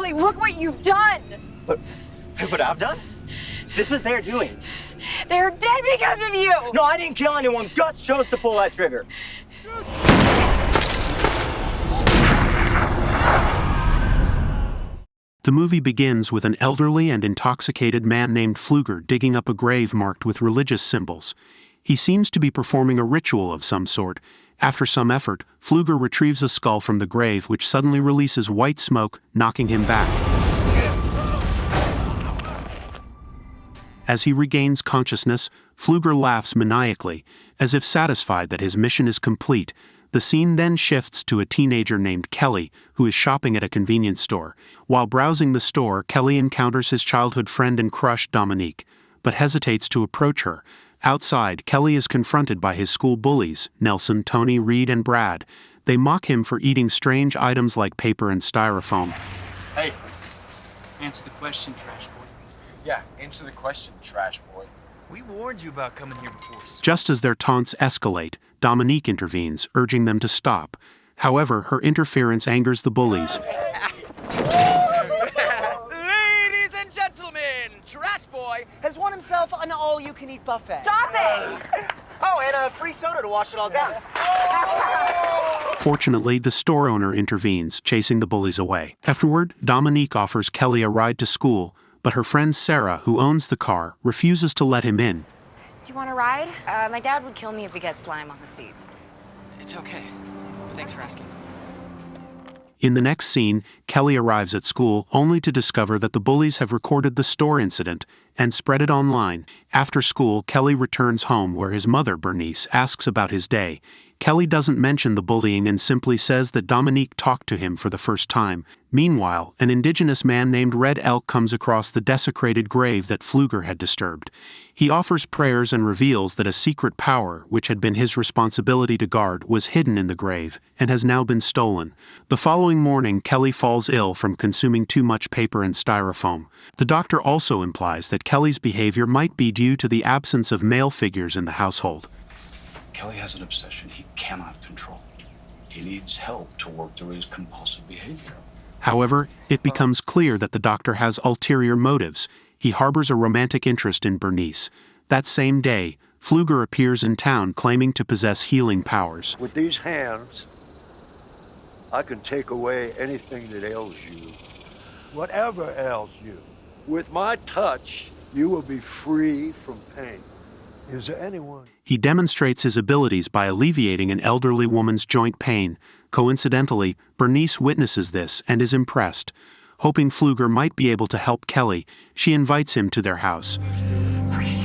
Kelly, look what you've done! What I've done? This was their doing. They're dead because of you! No, I didn't kill anyone. Gus chose to pull that trigger. The movie begins with an elderly and intoxicated man named Pfluger digging up a grave marked with religious symbols. He seems to be performing a ritual of some sort. After some effort, Pfluger retrieves a skull from the grave which suddenly releases white smoke, knocking him back. As he regains consciousness, Pfluger laughs maniacally, as if satisfied that his mission is complete. The scene then shifts to a teenager named Kelly, who is shopping at a convenience store. While browsing the store, Kelly encounters his childhood friend and crush, Dominique, but hesitates to approach her. Outside, Kelly is confronted by his school bullies, Nelson, Tony, Reed, and Brad. They mock him for eating strange items like paper and styrofoam. Hey, answer the question, trash boy. Yeah, answer the question, trash boy. We warned you about coming here before. Just as their taunts escalate, Dominique intervenes, urging them to stop. However, her interference angers the bullies. Ladies and gentlemen, Trash Boy has won himself an all-you-can-eat buffet. Stop it! Oh, and a free soda to wash it all down. Fortunately, the store owner intervenes, chasing the bullies away. Afterward, Dominique offers Kelly a ride to school, but her friend Sarah, who owns the car, refuses to let him in. Do you want to ride? My dad would kill me if we get slime on the seats. It's okay. Thanks for asking. In the next scene, Kelly arrives at school only to discover that the bullies have recorded the store incident and spread it online. After school, Kelly returns home where his mother, Bernice, asks about his day. Kelly doesn't mention the bullying and simply says that Dominique talked to him for the first time. Meanwhile, an indigenous man named Red Elk comes across the desecrated grave that Pfluger had disturbed. He offers prayers and reveals that a secret power, which had been his responsibility to guard, was hidden in the grave and has now been stolen. The following morning, Kelly falls ill from consuming too much paper and styrofoam. The doctor also implies that Kelly's behavior might be due to the absence of male figures in the household. Kelly has an obsession he cannot control. He needs help to work through his compulsive behavior. However, it becomes clear that the doctor has ulterior motives. He harbors a romantic interest in Bernice. That same day, Pfluger appears in town claiming to possess healing powers. With these hands, I can take away anything that ails you, whatever ails you. With my touch, you will be free from pain. Is there anyone? He demonstrates his abilities by alleviating an elderly woman's joint pain. Coincidentally, Bernice witnesses this and is impressed. Hoping Pfluger might be able to help Kelly, she invites him to their house. Okay,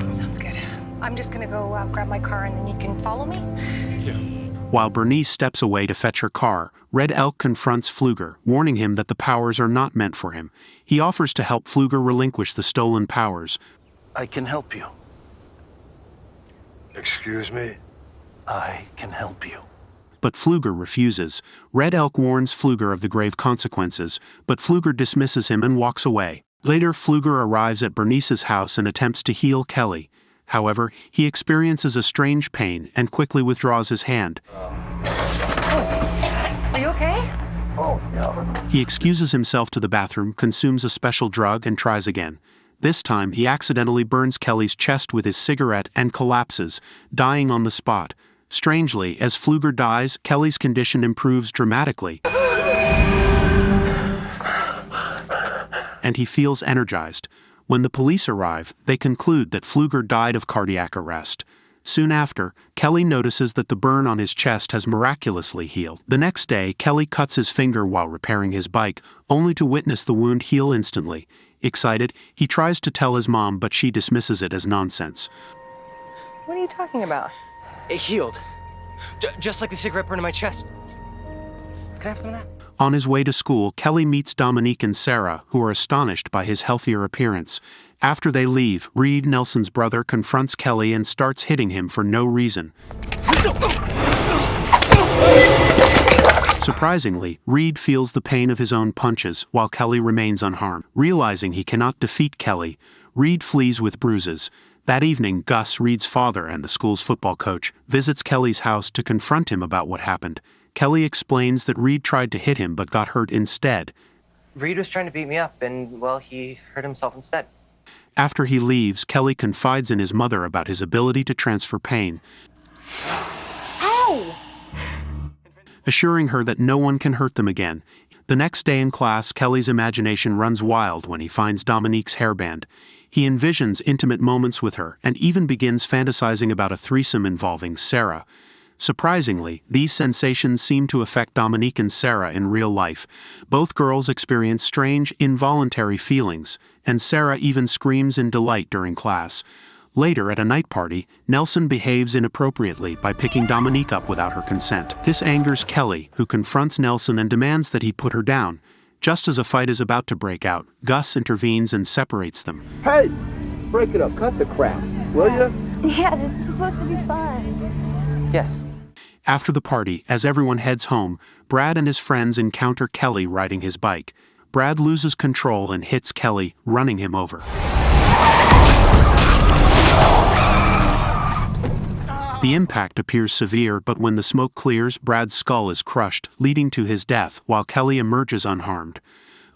sounds good. I'm just gonna go grab my car and then you can follow me? While Bernice steps away to fetch her car, Red Elk confronts Pfluger, warning him that the powers are not meant for him. He offers to help Pfluger relinquish the stolen powers. I can help you. Excuse me? I can help you. But Pfluger refuses. Red Elk warns Pfluger of the grave consequences, but Pfluger dismisses him and walks away. Later, Pfluger arrives at Bernice's house and attempts to heal Kelly. However, he experiences a strange pain and quickly withdraws his hand. Are you okay? Oh, no. He excuses himself to the bathroom, consumes a special drug, and tries again. This time, he accidentally burns Kelly's chest with his cigarette and collapses, dying on the spot. Strangely, as Pfluger dies, Kelly's condition improves dramatically, and he feels energized. When the police arrive, they conclude that Pfluger died of cardiac arrest. Soon after, Kelly notices that the burn on his chest has miraculously healed. The next day, Kelly cuts his finger while repairing his bike, only to witness the wound heal instantly. Excited, he tries to tell his mom, but she dismisses it as nonsense. What are you talking about? It healed. Just like the cigarette burn in my chest. Can I have some of that? On his way to school, Kelly meets Dominique and Sarah, who are astonished by his healthier appearance. After they leave, Reed, Nelson's brother, confronts Kelly and starts hitting him for no reason. Surprisingly, Reed feels the pain of his own punches, while Kelly remains unharmed. Realizing he cannot defeat Kelly, Reed flees with bruises. That evening, Gus, Reed's father and the school's football coach, visits Kelly's house to confront him about what happened. Kelly explains that Reed tried to hit him but got hurt instead. Reed was trying to beat me up, and, well, he hurt himself instead. After he leaves, Kelly confides in his mother about his ability to transfer pain, assuring her that no one can hurt them again. The next day in class, Kelly's imagination runs wild when he finds Dominique's hairband. He envisions intimate moments with her and even begins fantasizing about a threesome involving Sarah. Surprisingly, these sensations seem to affect Dominique and Sarah in real life. Both girls experience strange, involuntary feelings, and Sarah even screams in delight during class. Later, at a night party, Nelson behaves inappropriately by picking Dominique up without her consent. This angers Kelly, who confronts Nelson and demands that he put her down. Just as a fight is about to break out, Gus intervenes and separates them. Hey, break it up. Cut the crap, will you? Yeah, this is supposed to be fun. Yes. After the party, as everyone heads home, Brad and his friends encounter Kelly riding his bike. Brad loses control and hits Kelly, running him over. The impact appears severe, but when the smoke clears, Brad's skull is crushed, leading to his death, while Kelly emerges unharmed.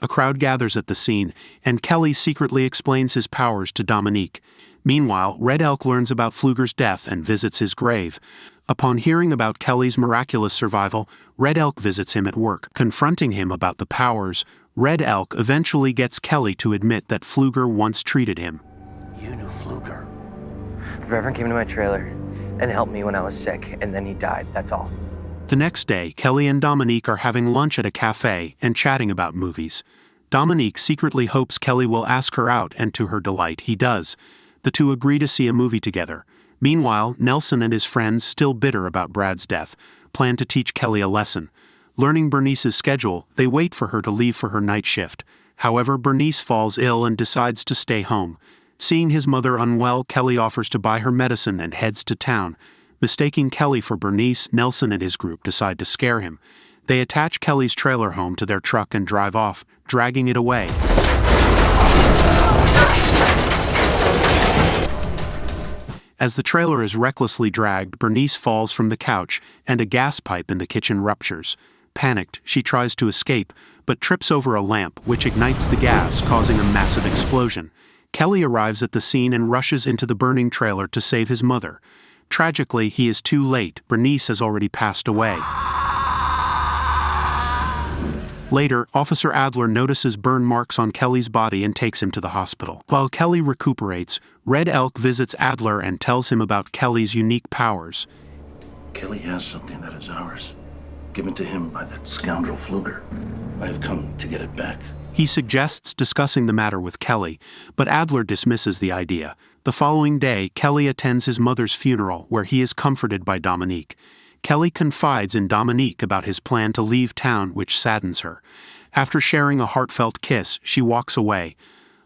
A crowd gathers at the scene, and Kelly secretly explains his powers to Dominique. Meanwhile, Red Elk learns about Pfluger's death and visits his grave. Upon hearing about Kelly's miraculous survival, Red Elk visits him at work. Confronting him about the powers, Red Elk eventually gets Kelly to admit that Pfluger once treated him. You knew Pfluger. The Reverend came to my trailer and helped me when I was sick, and then he died, that's all. The next day, Kelly and Dominique are having lunch at a cafe and chatting about movies. Dominique secretly hopes Kelly will ask her out, and to her delight, he does. The two agree to see a movie together. Meanwhile, Nelson and his friends, still bitter about Brad's death, plan to teach Kelly a lesson. Learning Bernice's schedule, they wait for her to leave for her night shift. However, Bernice falls ill and decides to stay home. Seeing his mother unwell, Kelly offers to buy her medicine and heads to town. Mistaking Kelly for Bernice, Nelson and his group decide to scare him. They attach Kelly's trailer home to their truck and drive off, dragging it away. As the trailer is recklessly dragged, Bernice falls from the couch, and a gas pipe in the kitchen ruptures. Panicked, she tries to escape, but trips over a lamp, which ignites the gas, causing a massive explosion. Kelly arrives at the scene and rushes into the burning trailer to save his mother. Tragically, he is too late. Bernice has already passed away. Later, Officer Adler notices burn marks on Kelly's body and takes him to the hospital. While Kelly recuperates, Red Elk visits Adler and tells him about Kelly's unique powers. Kelly has something that is ours, given to him by that scoundrel Pfluger. I have come to get it back. He suggests discussing the matter with Kelly, but Adler dismisses the idea. The following day, Kelly attends his mother's funeral, where he is comforted by Dominique. Kelly confides in Dominique about his plan to leave town, which saddens her. After sharing a heartfelt kiss, she walks away.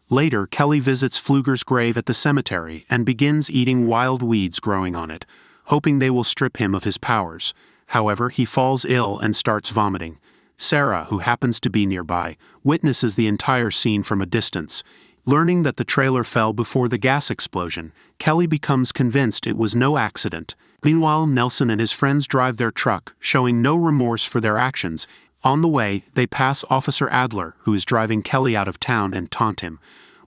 Later, Kelly visits Pfluger's grave at the cemetery and begins eating wild weeds growing on it, hoping they will strip him of his powers. However, he falls ill and starts vomiting. Sarah, who happens to be nearby, witnesses the entire scene from a distance. Learning that the trailer fell before the gas explosion, Kelly becomes convinced it was no accident. Meanwhile, Nelson and his friends drive their truck, showing no remorse for their actions. On the way, they pass Officer Adler, who is driving Kelly out of town, and taunt him.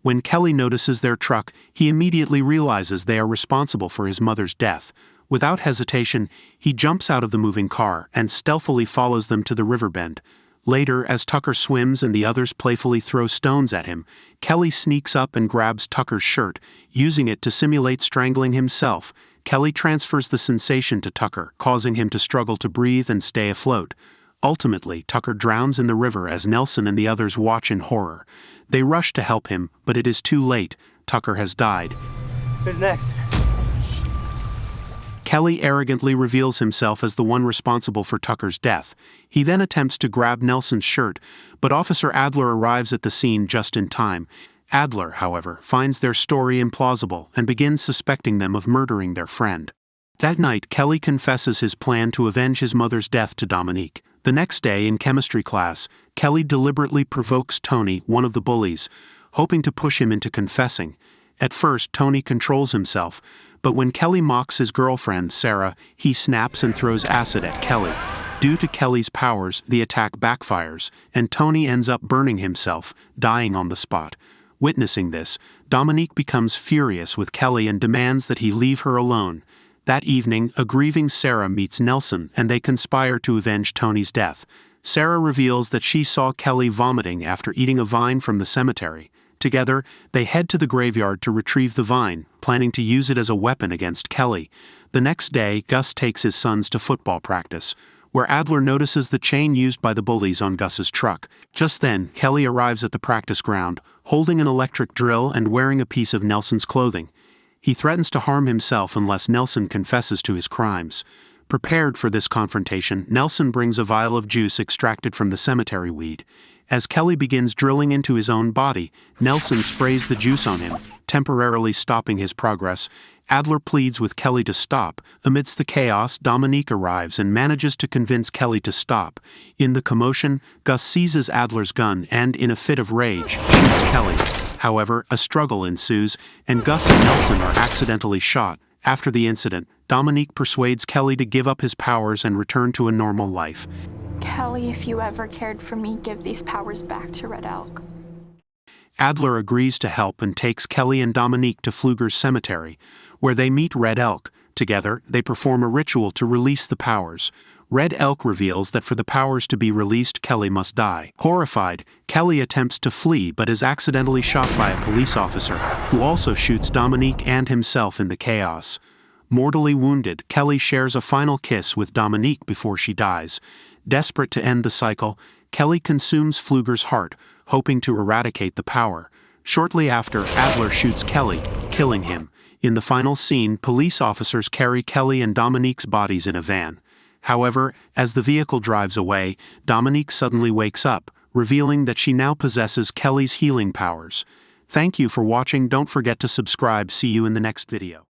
When Kelly notices their truck, he immediately realizes they are responsible for his mother's death. Without hesitation, he jumps out of the moving car and stealthily follows them to the riverbend. Later, as Tucker swims and the others playfully throw stones at him, Kelly sneaks up and grabs Tucker's shirt, using it to simulate strangling himself. Kelly transfers the sensation to Tucker, causing him to struggle to breathe and stay afloat. Ultimately, Tucker drowns in the river as Nelson and the others watch in horror. They rush to help him, but it is too late. Tucker has died. Who's next? Kelly arrogantly reveals himself as the one responsible for Tucker's death. He then attempts to grab Nelson's shirt, but Officer Adler arrives at the scene just in time. Adler, however, finds their story implausible and begins suspecting them of murdering their friend. That night, Kelly confesses his plan to avenge his mother's death to Dominique. The next day, in chemistry class, Kelly deliberately provokes Tony, one of the bullies, hoping to push him into confessing. At first, Tony controls himself, but when Kelly mocks his girlfriend, Sarah, he snaps and throws acid at Kelly. Due to Kelly's powers, the attack backfires, and Tony ends up burning himself, dying on the spot. Witnessing this, Dominique becomes furious with Kelly and demands that he leave her alone. That evening, a grieving Sarah meets Nelson, and they conspire to avenge Tony's death. Sarah reveals that she saw Kelly vomiting after eating a vine from the cemetery. Together, they head to the graveyard to retrieve the vine, planning to use it as a weapon against Kelly. The next day, Gus takes his sons to football practice, where Adler notices the chain used by the bullies on Gus's truck. Just then, Kelly arrives at the practice ground, holding an electric drill and wearing a piece of Nelson's clothing. He threatens to harm himself unless Nelson confesses to his crimes. Prepared for this confrontation, Nelson brings a vial of juice extracted from the cemetery weed. As Kelly begins drilling into his own body, Nelson sprays the juice on him, temporarily stopping his progress. Adler pleads with Kelly to stop. Amidst the chaos, Dominique arrives and manages to convince Kelly to stop. In the commotion, Gus seizes Adler's gun and, in a fit of rage, shoots Kelly. However, a struggle ensues, and Gus and Nelson are accidentally shot. After the incident, Dominique persuades Kelly to give up his powers and return to a normal life. Kelly, if you ever cared for me, give these powers back to Red Elk. Adler agrees to help and takes Kelly and Dominique to Pfluger's cemetery, where they meet Red Elk. Together, they perform a ritual to release the powers. Red Elk reveals that for the powers to be released, Kelly must die. Horrified, Kelly attempts to flee but is accidentally shot by a police officer, who also shoots Dominique and himself in the chaos. Mortally wounded, Kelly shares a final kiss with Dominique before she dies. Desperate to end the cycle, Kelly consumes Pfluger's heart, hoping to eradicate the power. Shortly after, Adler shoots Kelly, killing him. In the final scene, police officers carry Kelly and Dominique's bodies in a van. However, as the vehicle drives away, Dominique suddenly wakes up, revealing that she now possesses Kelly's healing powers. Thank you for watching. Don't forget to subscribe. See you in the next video.